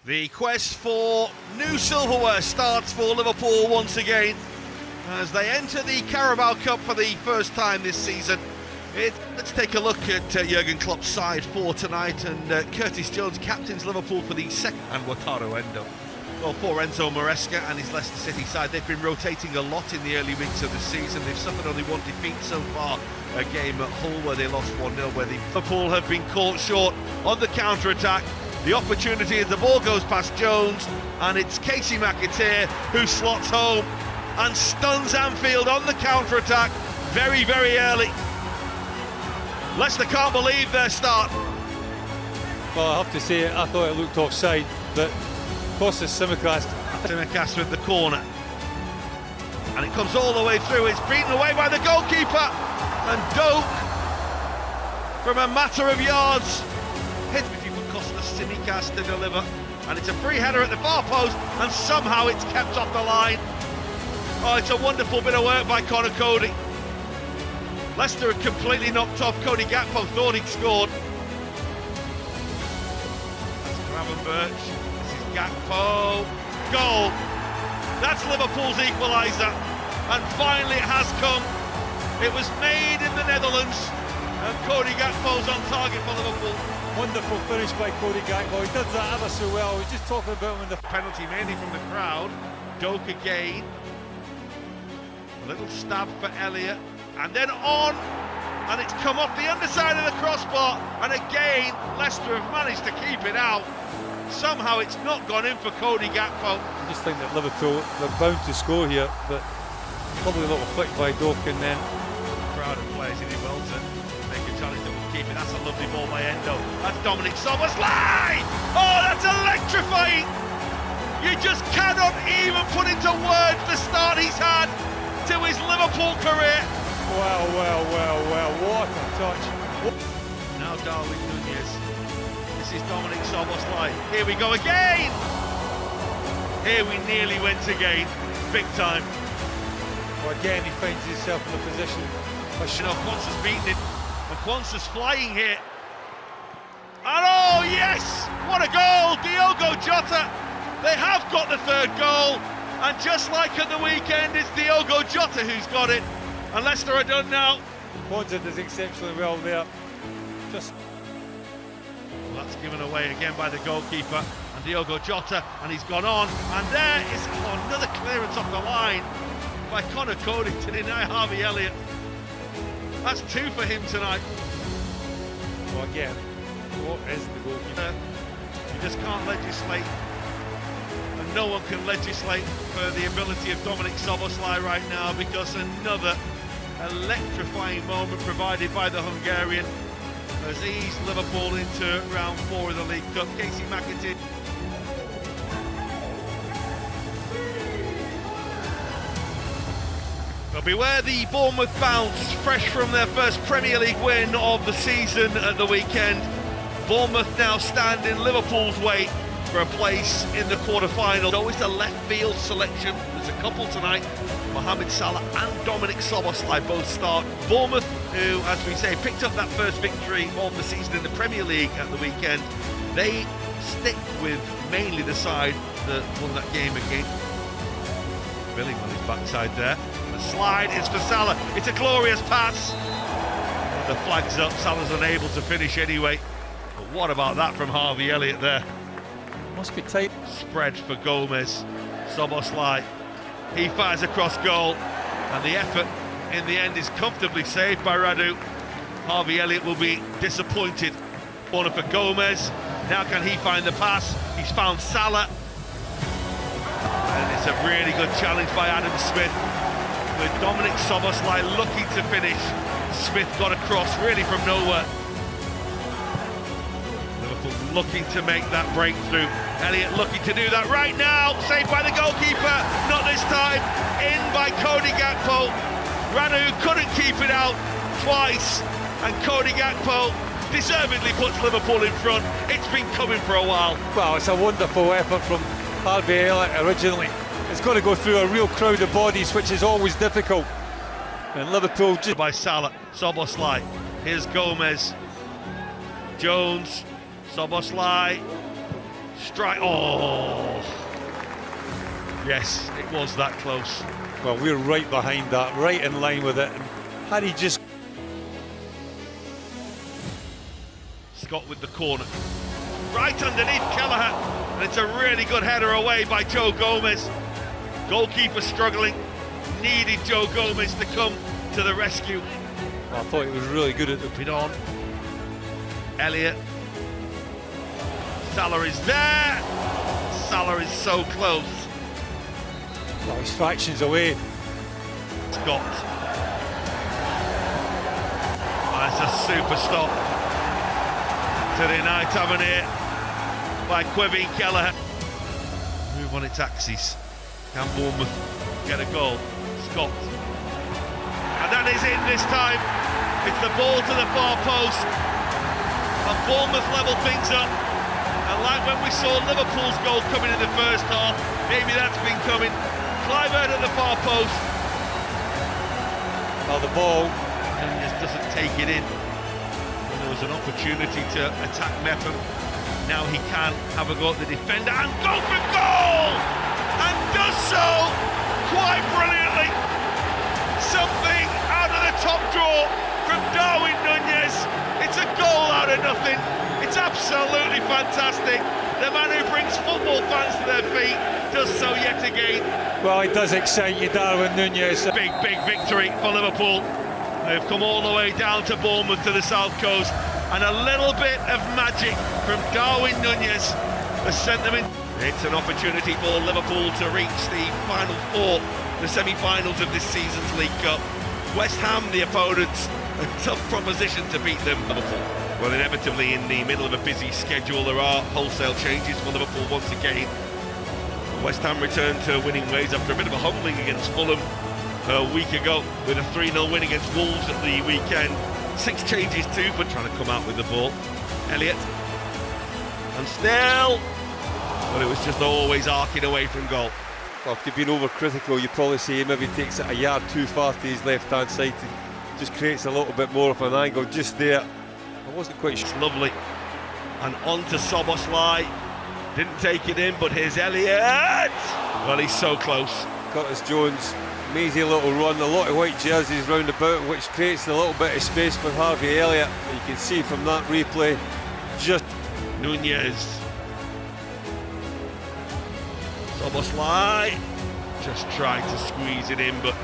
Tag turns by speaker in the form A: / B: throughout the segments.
A: The quest for new silverware starts for Liverpool once again as they enter the Carabao Cup for the first time this season. Let's take a look at Jurgen Klopp's side for tonight, and Curtis Jones captains Liverpool for the second, and Wataru Endo. Well, for Enzo Maresca and his Leicester City side, they've been rotating a lot in the early weeks of the season. They've suffered only one defeat so far, a game at Hull where they lost 1-0, where the Liverpool have been caught short on the counter-attack. The opportunity as the ball goes past Jones, and it's Casey McAteer who slots home and stuns Anfield on the counter-attack very, very early. Leicester can't believe their start.
B: Well, I have to say, I thought it looked offside, but Kostas
A: Tsimikas with the corner, and it comes all the way through. It's beaten away by the goalkeeper, and Doak, from a matter of yards, hit Kostas Tsimikas to deliver, and it's a free header at the far post, and somehow it's kept off the line. Oh, it's a wonderful bit of work by Conor Coady. Leicester had completely knocked off Cody Gakpo, thought he'd scored. That's Gravenberch, this is Gakpo, goal! That's Liverpool's equaliser, and finally it has come. It was made in the Netherlands, and Cody Gakpo's on target for Liverpool.
B: wonderful finish by Cody Gakpo. He did that ever so well. We're just talking about him in the
A: penalty, mainly from the crowd. Doak again. A little stab for Elliott, and then on, and it's come off the underside of the crossbar, and again Leicester have managed to keep it out. Somehow it's not gone in for Cody Gakpo.
B: I just think that Liverpool, they're bound to score here, but probably a little flick by Doak, and then
A: crowd of players in well to make a challenge that will keep it. That's a lovely ball by Endo. That's Dominic Szoboszlai. Oh, that's electrifying. You just cannot even put into words the start he's had to his Liverpool career.
B: Well, what a touch.
A: Now Darwin Nunez. This is Dominic Szoboszlai. Here we go again. Here we nearly went again. Big time.
B: Well, again, he finds himself in a position.
A: Kwanza's beaten it. And Kwanza's flying here. And oh yes! What a goal! Diogo Jota. They have got the third goal. And just like at the weekend, it's Diogo Jota who's got it. And Leicester are done now.
B: Kwanza does exceptionally well there.
A: Well, that's given away again by the goalkeeper. And Diogo Jota, and he's gone on. And there is another clearance off the line by Conor Coady to deny Harvey Elliott. That's two for him tonight.
B: Well, again, what is the goalkeeper?
A: You just can't legislate. And no one can legislate for the ability of Dominic Szoboszlai right now, because another electrifying moment provided by the Hungarian has eased Liverpool into round 4 of the League Cup. Casey McAteer. But beware the Bournemouth bounce, fresh from their first Premier League win of the season at the weekend. Bournemouth now stand in Liverpool's way for a place in the quarter-final. Always a left field selection. There's a couple tonight. Mohamed Salah and Dominic Szoboszlai both start. Bournemouth, who, as we say, picked up that first victory of the season in the Premier League at the weekend, they stick with mainly the side that won that game again. Billing on his backside there. The slide is for Salah. It's a glorious pass. The flag's up. Salah's unable to finish anyway. But what about that from Harvey Elliott there?
B: Must be tight.
A: Spread for Gomez. Szoboszlai. He fires across goal. And the effort in the end is comfortably saved by Radu. Harvey Elliott will be disappointed. Corner for Gomez. Now can he find the pass? He's found Salah. And it's a really good challenge by Adam Smith. With Dominic Szoboszlai looking to finish. Smith got across really from nowhere. Liverpool looking to make that breakthrough. Elliott looking to do that right now. Saved by the goalkeeper. Not this time. In by Cody Gakpo. Radu couldn't keep it out twice. And Cody Gakpo deservedly puts Liverpool in front. It's been coming for a while.
B: Well, it's a wonderful effort from Harvey Elliott originally. It's got to go through a real crowd of bodies, which is always difficult. And Liverpool just...
A: By Salah, Szoboszlai. Here's Gomez. Jones, Szoboszlai. Strike. Oh, yes, it was that close.
B: Well, we're right behind that, right in line with it. And had he just...
A: Scott with the corner. Right underneath Kelleher. And it's a really good header away by Joe Gomez. Goalkeeper struggling. Needed Joe Gomez to come to the rescue.
B: Well, I thought it was really good at the...
A: Bit on. Elliott. Salah is there. Salah is so close.
B: Well, his fractions away.
A: Scott. That's a super stop to deny Tavernier by Quevin Kelleher. Move on its axis. Can Bournemouth get a goal? Scott. And that is in this time. It's the ball to the far post. And Bournemouth level things up. And like when we saw Liverpool's goal coming in the first half, maybe that's been coming. Clivert at the far post.
B: Well, the ball.
A: And he just doesn't take it in. And there was an opportunity to attack Mepham. Now he can have a go at the defender and go for goal! And does so quite brilliantly. Something out of the top drawer from Darwin Núñez. It's a goal out of nothing. It's absolutely fantastic. The man who brings football fans to their feet does so yet again.
B: Well, it does excite you, Darwin Núñez.
A: Big victory for Liverpool. They've come all the way down to Bournemouth to the south coast, and a little bit of magic from Darwin Núñez has sent them in. It's an opportunity for Liverpool to reach the final four, the semi-finals of this season's League Cup. West Ham, the opponents, a tough proposition to beat them. Liverpool. Well, inevitably in the middle of a busy schedule, there are wholesale changes for Liverpool once again. West Ham returned to winning ways after a bit of a humbling against Fulham a week ago with a 3-0 win against Wolves at the weekend. 6 changes too for trying to come out with the ball. Elliott and Snell, but it was just always arcing away from goal.
B: Well, if you've been overcritical, you probably say he maybe takes it a yard too far to his left-hand side. Just creates a little bit more of an angle just there. I wasn't quite sure.
A: It's lovely. And on to Szoboszlai. Didn't take it in, but here's Elliott. Well, he's so close.
B: Curtis Jones, amazing little run, a lot of white jerseys round about, which creates a little bit of space for Harvey Elliott. You can see from that replay, just
A: Núñez. Szoboszlai just tried to squeeze it in, but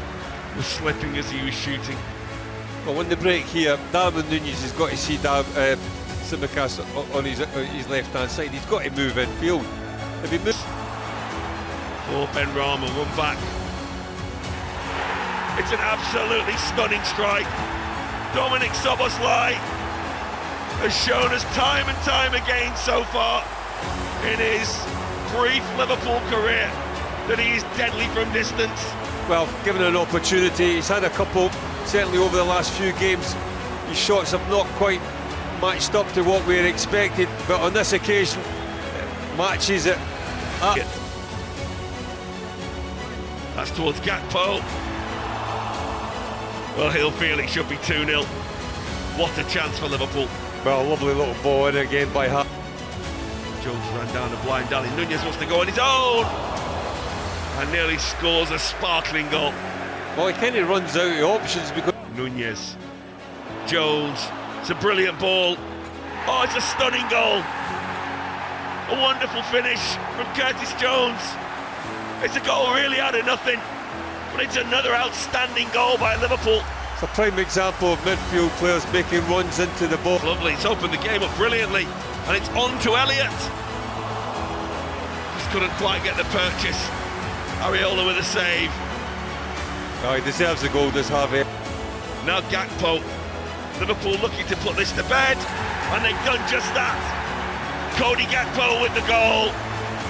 A: was slipping as he was shooting.
B: well, on the break here, Darwin Núñez has got to see Tsimikas on his left-hand side. He's got to move in field. If he moves...
A: For Ben Rama, one back. It's an absolutely stunning strike. Dominic Szoboszlai has shown us time and time again so far in his brief Liverpool career that he is deadly from distance.
B: Well, given an opportunity, he's had a couple, certainly over the last few games. His shots have not quite matched up to what we had expected, but on this occasion, matches it up.
A: That's towards Gakpo. Well, he'll feel it should be 2-0. What a chance for Liverpool.
B: Well, lovely little ball in again by Hart.
A: Jones ran down a blind alley. Núñez wants to go on his own and nearly scores a sparkling goal.
B: Well, he kind of runs out of options because...
A: Núñez. Jones. It's a brilliant ball. Oh, it's a stunning goal. A wonderful finish from Curtis Jones. It's a goal really out of nothing, but it's another outstanding goal by Liverpool.
B: It's a prime example of midfield players making runs into the ball.
A: Lovely, it's opened the game up brilliantly, and it's on to Elliott. Just couldn't quite get the purchase. Areola with a save.
B: Oh, he deserves the goal, does Harvey.
A: Now Gakpo. Liverpool looking to put this to bed, and they've done just that. Cody Gakpo with the goal,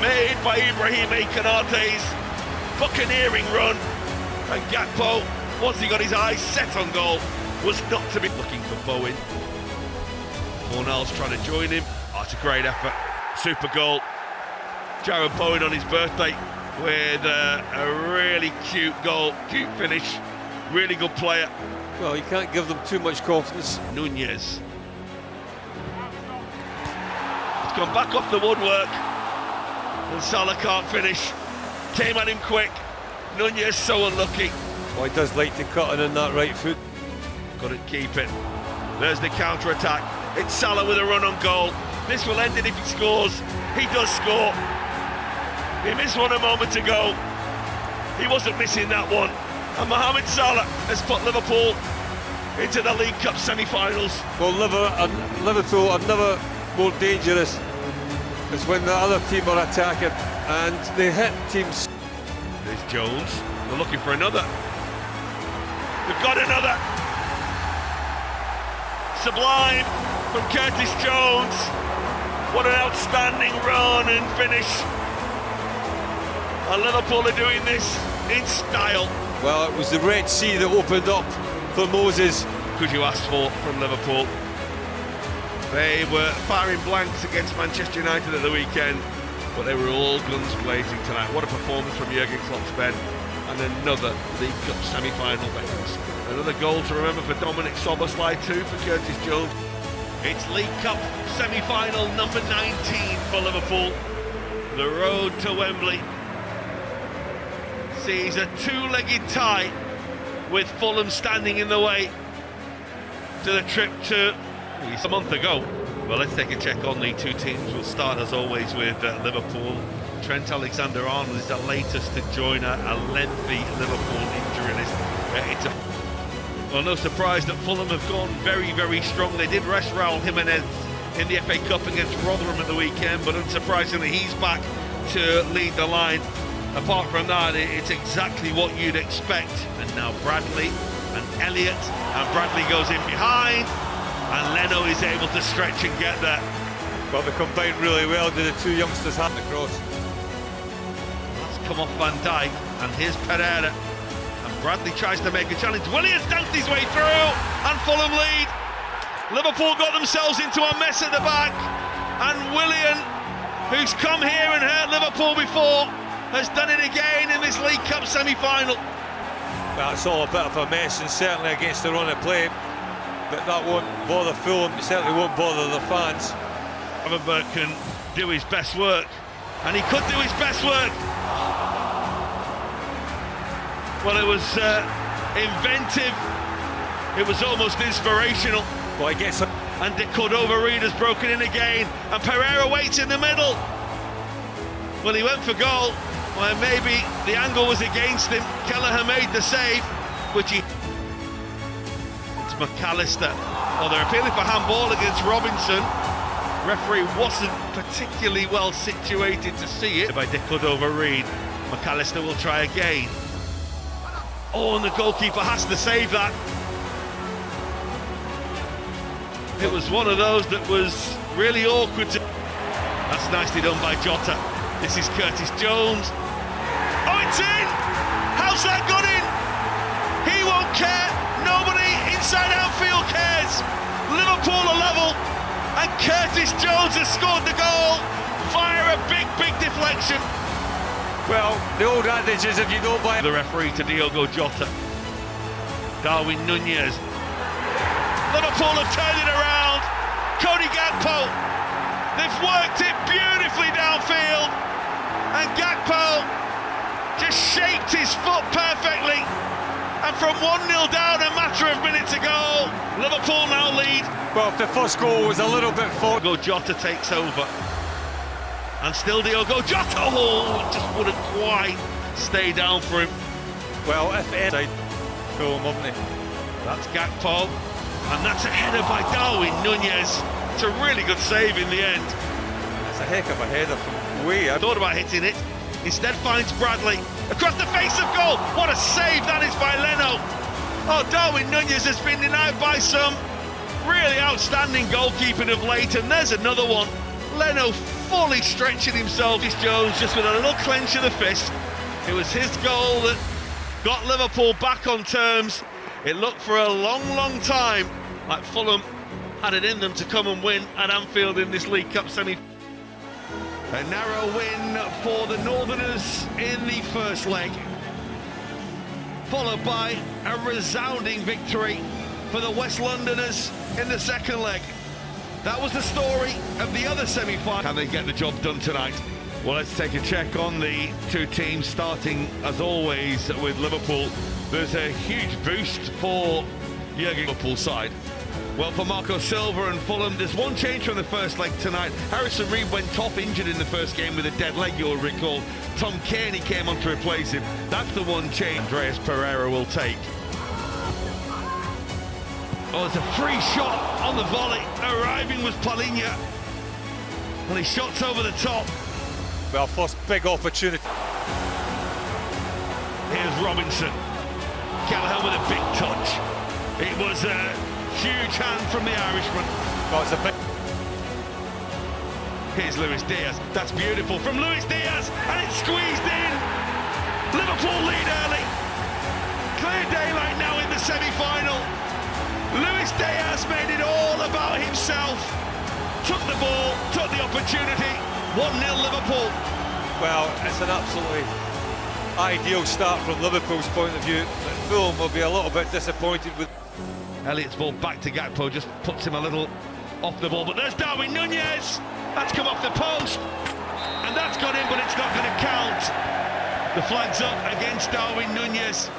A: made by Ibrahima Konaté's buccaneering run. And Gakpo, once he got his eyes set on goal, was not to be looking for Bowen. Fornals trying to join him. Oh, it's a great effort. Super goal. Jared Bowen on his birthday with a really cute goal, cute finish. Really good player.
B: Well, you can't give them too much confidence.
A: Núñez. It's gone back off the woodwork. And Salah can't finish. Came at him quick. Nunez so unlucky.
B: Oh, he does like to cut in on that right foot.
A: Couldn't keep it. There's the counter-attack. It's Salah with a run on goal. This will end it if he scores. He does score. He missed one a moment ago. He wasn't missing that one. And Mohamed Salah has put Liverpool into the League Cup semi-finals.
B: Well, Liverpool are never more dangerous. It's when the other team are attacking and they hit teams.
A: There's Jones. They're looking for another. They've got another. Sublime from Curtis Jones. What an outstanding run and finish. And Liverpool are doing this in style.
B: Well, it was the Red Sea that opened up for Moses.
A: Could you ask for from Liverpool? They were firing blanks against Manchester United at the weekend, but they were all guns blazing tonight. What a performance from Jurgen Klopp's Ben. And another League Cup semi-final Beckons. Another goal to remember for Dominic Szoboszlai too, for Curtis Jones. It's League Cup semi-final number 19 for Liverpool. The road to Wembley sees a two-legged tie with Fulham standing in the way to the trip to a month ago. Well, let's take a check on the two teams. We'll start as always with Liverpool. Trent Alexander-Arnold is the latest to join a lengthy Liverpool injury list. Well, no surprise that Fulham have gone very, very strong. They did rest Raúl Jiménez in the FA Cup against Rotherham at the weekend, but unsurprisingly he's back to lead the line. Apart from that, it's exactly what you'd expect. And now Bradley and Elliott, and Bradley goes in behind, and Leno is able to stretch and get there.
B: Well, they combined really well. Did the two youngsters have the cross?
A: That's come off Van Dijk, and here's Pereira. And Bradley tries to make a challenge. Williams danced his way through, and Fulham lead. Liverpool got themselves into a mess at the back, and Willian, who's come here and hurt Liverpool before, has done it again in this League Cup semi-final.
B: Well, it's all a bit of a mess, and certainly against the run of play. But that won't bother Fulham, it certainly won't bother the fans.
A: Everberg can do his best work, and he could do his best work. Well, it was inventive, it was almost inspirational.
B: Well, I guess.
A: And De Cordova-Reid has broken in again, and Pereira waits in the middle. Well, he went for goal, well, maybe the angle was against him. Kelleher made the save, which he... It's McAllister. Oh, they're appealing for handball against Robinson. Referee wasn't particularly well situated to see it by De Cordova-Reid. McAllister will try again. Oh, and the goalkeeper has to save that. It was one of those that was really awkward. That's nicely done by Jota. This is Curtis Jones. Oh, it's in! How's that got in? He won't care. Nobody inside outfield cares. Liverpool are level, and Curtis Jones has scored the goal via a big, big deflection.
B: Well, the old adage is if you don't buy...
A: The referee to Diogo Jota. Darwin Nunez. Liverpool have turned it around. Cody Gakpo. They've worked it beautifully downfield. And Gakpo just shaped his foot perfectly. And from 1-0 down a matter of minutes ago, Liverpool now lead.
B: Well, if the first goal was a little bit forward...
A: Diogo Jota takes over. And still Diogo Jota, oh, just wouldn't quite stay down for him.
B: Well, if inside Fulham, wouldn't he?
A: That's Gakpo. And that's a header by Darwin Nunez. It's a really good save in the end.
B: That's a heck of a header from way.
A: I thought about hitting it. Instead finds Bradley. Across the face of goal. What a save that is by Leno. Oh, Darwin Nunez has been denied by some really outstanding goalkeeping of late. And there's another one. Leno fully stretching himself. This Jones just with a little clench of the fist. It was his goal that got Liverpool back on terms. It looked for a long, long time like Fulham had it in them to come and win at Anfield in this League Cup semi. A narrow win for the Northerners in the first leg, followed by a resounding victory for the West Londoners in the second leg. That was the story of the other semi-final. Can they get the job done tonight? Well, let's take a check on the two teams, starting as always with Liverpool. There's a huge boost for Jurgen Liverpool side. Well, for Marco Silva and Fulham, there's one change from the first leg tonight. Harrison Reed went off injured in the first game with a dead leg, you'll recall. Tom Kearney came on to replace him. That's the one change Andreas Pereira will take. Oh, it's a free shot on the volley. Arriving was Paulinho. Well, he shots over the top.
B: Well, first big opportunity.
A: Here's Robinson. Gallagher with a big touch. It was a huge hand from the Irishman.
B: Oh, it's a big...
A: Here's Luis Diaz. That's beautiful from Luis Diaz, and it's squeezed in. Liverpool lead early. Clear daylight now in the semi-final. Luis Diaz made it all about himself. Took the ball, took the opportunity. 1-0 Liverpool.
B: Well, it's an absolutely ideal start from Liverpool's point of view. But Fulham will be a little bit disappointed with...
A: Elliott's ball back to Gakpo, just puts him a little off the ball. But there's Darwin Nunez. That's come off the post. And that's gone in, but it's not going to count. The flag's up against Darwin Nunez.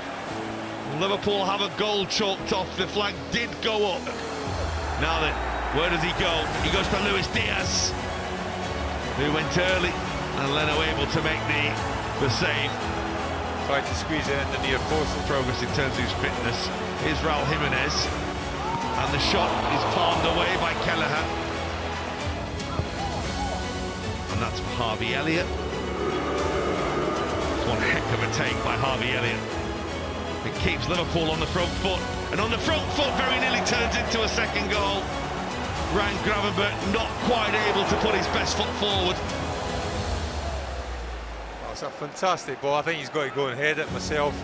A: Liverpool have a goal chalked off. The flag did go up. Now then, where does he go? He goes to Luis Diaz, who went early, and Leno able to make the save.
B: Tried to squeeze it in the near post.
A: Progress in terms of his fitness. Here's Raul Jimenez, and the shot is palmed away by Kelleher. And that's for Harvey Elliott. It's one heck of a take by Harvey Elliott. It keeps Liverpool on the front foot, and on the front foot very nearly turns into a second goal. Ryan Gravenberch not quite able to put his best foot forward.
B: That's a fantastic ball. I think he's got to go and head it myself.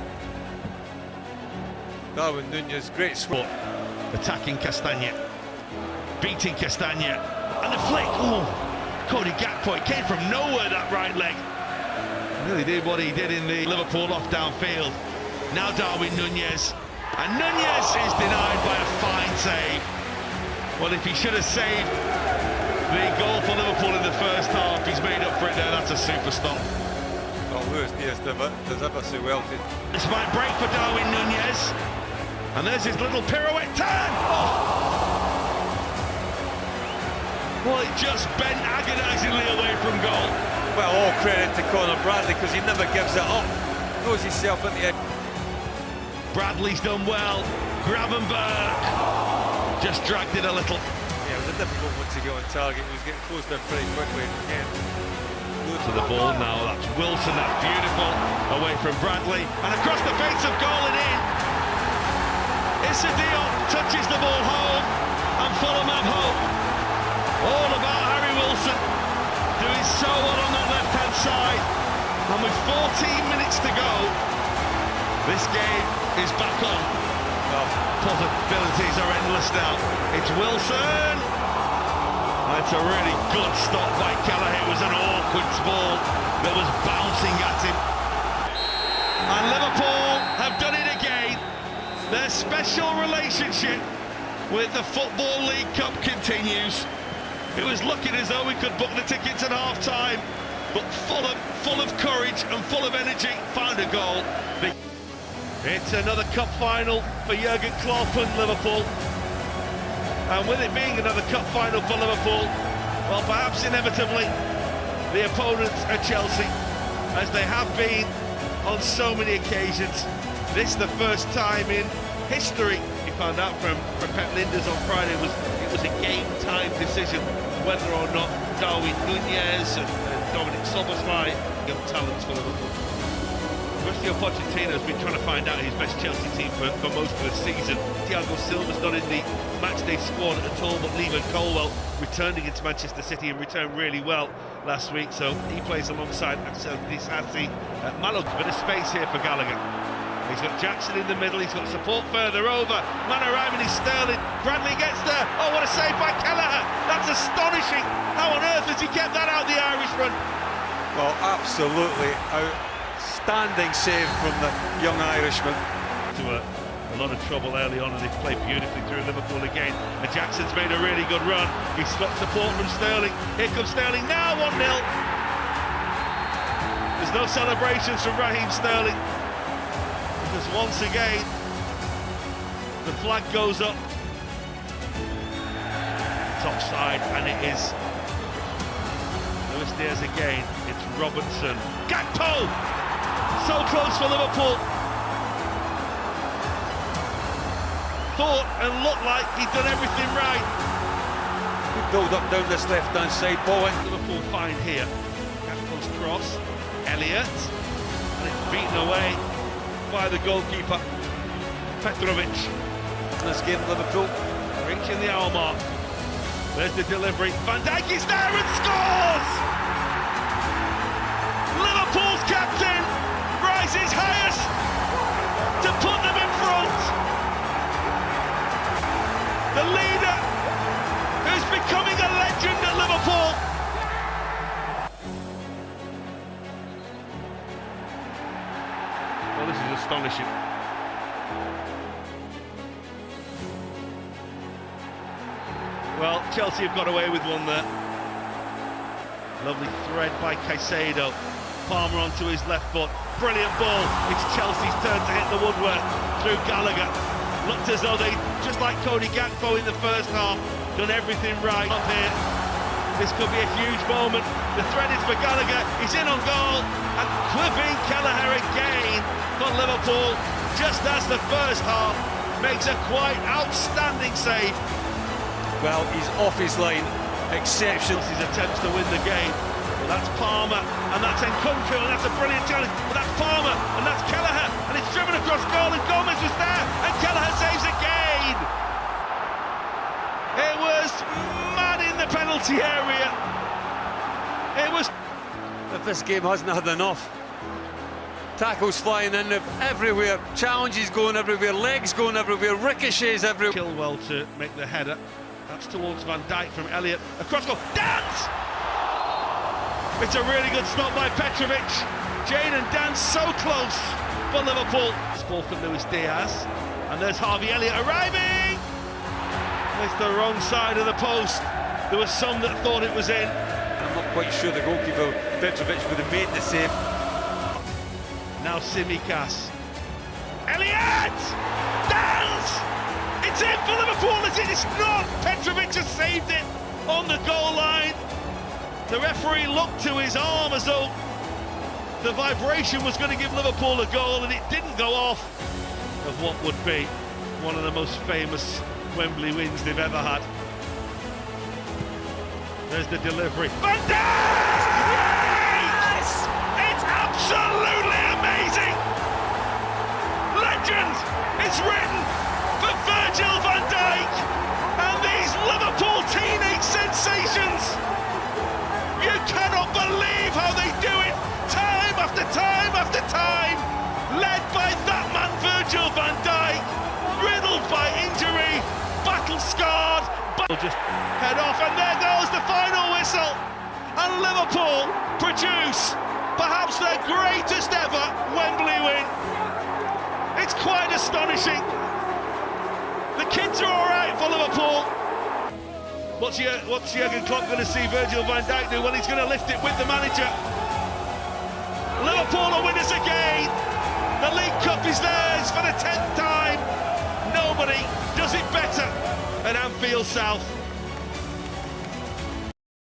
B: Darwin Nunez, great squat.
A: Attacking Castagne, beating Castagne, and the flick. Oh, Cody Gakpo, it came from nowhere, that right leg. Really did what he did in the Liverpool off downfield. Now Darwin Nunez, and Nunez is denied by a fine save. Well, if he should have saved the goal for Liverpool in the first half, he's made up for it there. That's a super stop.
B: Oh, Luis Diaz does ever so well.
A: This might break for Darwin Nunez, and there's his little pirouette turn. Oh! Well, it just bent agonisingly away from goal.
B: Well, all credit to Conor Bradley, because he never gives it up. Throws himself at the edge.
A: Bradley's done well. Gravenberch just dragged it a little.
B: Yeah, it was a difficult one to get on target. He was getting close to him pretty quickly. Again,
A: to the ball now. That's Wilson. That's beautiful. Away from Bradley, and across the face of goal and in. Issa Diop touches the ball home, and Fulham have hope. All about Harry Wilson, doing so well on that left-hand side. And with 14 minutes to go, this game is back on. Possibilities are endless now. It's Wilson. That's a really good stop by Kelleher. It was an awkward ball that was bouncing at him. And Liverpool have done it again. Their special relationship with the Football League Cup continues. It was looking as though we could book the tickets at half-time, but Fulham, full of courage and full of energy, found a goal. It's another cup final for Jurgen Klopp and Liverpool. And with it being another cup final for Liverpool, well, perhaps inevitably, the opponents are Chelsea, as they have been on so many occasions. This is the first time in history, we found out from Pep Lijnders on Friday, it was a game-time decision whether or not Darwin Nunez and Dominic Szoboszlai young talents for Liverpool. Mauricio Pochettino has been trying to find out his best Chelsea team for most of the season. Thiago Silva's not in the matchday squad at all, but Levan Colwell returned against Manchester City and returned really well last week, so he plays alongside Axel Disasi. Malok's a bit of space here for Gallagher. He's got Jackson in the middle, he's got support further over. Man arriving is Sterling. Bradley gets there. Oh, what a save by Kelleher! That's astonishing! How on earth has he kept that out, the Irishman?
B: Well, absolutely outstanding save from the young Irishman.
A: To a lot of trouble early on, and they've played beautifully through Liverpool again. And Jackson's made a really good run. He's got support from Sterling. Here comes Sterling now, 1-0. There's no celebrations from Raheem Sterling, because once again the flag goes up. It's offside, and it is Luis Diaz again. It's Robertson. Gakpo! So close for Liverpool. Thought and looked like he'd done everything right.
B: Good build up down this left-hand side, Bowen.
A: Liverpool find here. Gakpo's cross. Elliott. And it's beaten away by the goalkeeper, Petrovic.
B: This game, Liverpool.
A: Reaching the hour mark. There's the delivery. Van Dijk is there and scores! Liverpool's captain rises highest to put them in front. The leader who's becoming a legend at Liverpool. Well, this is astonishing. Well, Chelsea have got away with one there. Lovely thread by Caicedo. Palmer onto his left foot. Brilliant ball. It's Chelsea's turn to hit the woodwork through Gallagher. Looked as though they, just like Cody Gakpo in the first half, done everything right up here. This could be a huge moment. The thread is for Gallagher. He's in on goal. And Quivin Kelleher again for Liverpool, just as the first half, makes a quite outstanding save.
B: Well, he's off his line. Exceptional.
A: His attempts to win the game. Well, that's Palmer, and that's Nkunku, and that's a brilliant challenge. But that's Palmer, and that's Kelleher, and it's driven across goal, and Gomez was there, and Kelleher saves again. It was mad in the penalty area. It was.
B: If this game hasn't had enough. Tackles flying in everywhere, challenges going everywhere, legs going everywhere, ricochets everywhere.
A: Chilwell to make the header. That's towards Van Dijk from Elliott. Across goal. Dance! It's a really good stop by Petrovic. Jane and Dan so close for Liverpool. It's ball for Luis Diaz. And there's Harvey Elliott arriving! It's the wrong side of the post. There was some that thought it was in.
B: I'm not quite sure the goalkeeper, Petrovic, would have made the save.
A: Now Tsimikas. Elliott! Dance! It's in for Liverpool, is it? It's not! Petrovic has saved it on the goal line. The referee looked to his arm as though the vibration was going to give Liverpool a goal, and it didn't go off of what would be one of the most famous Wembley wins they've ever had. There's the delivery. Van Dijk! Yes! It's absolutely amazing! Legend is written for Virgil van Dijk and these Liverpool teenage sensations. You cannot believe how they do it, time after time after time, led by that man Virgil van Dijk, riddled by injury, battle-scarred. Just head off, and there goes the final whistle, and Liverpool produce perhaps their greatest ever Wembley win. It's quite astonishing. The kids are all right for Liverpool. What's Jurgen Klopp going to see Virgil van Dijk do? Well, he's going to lift it with the manager. Liverpool are winners again. The League Cup is theirs for the 10th time. Nobody does it better at Anfield South.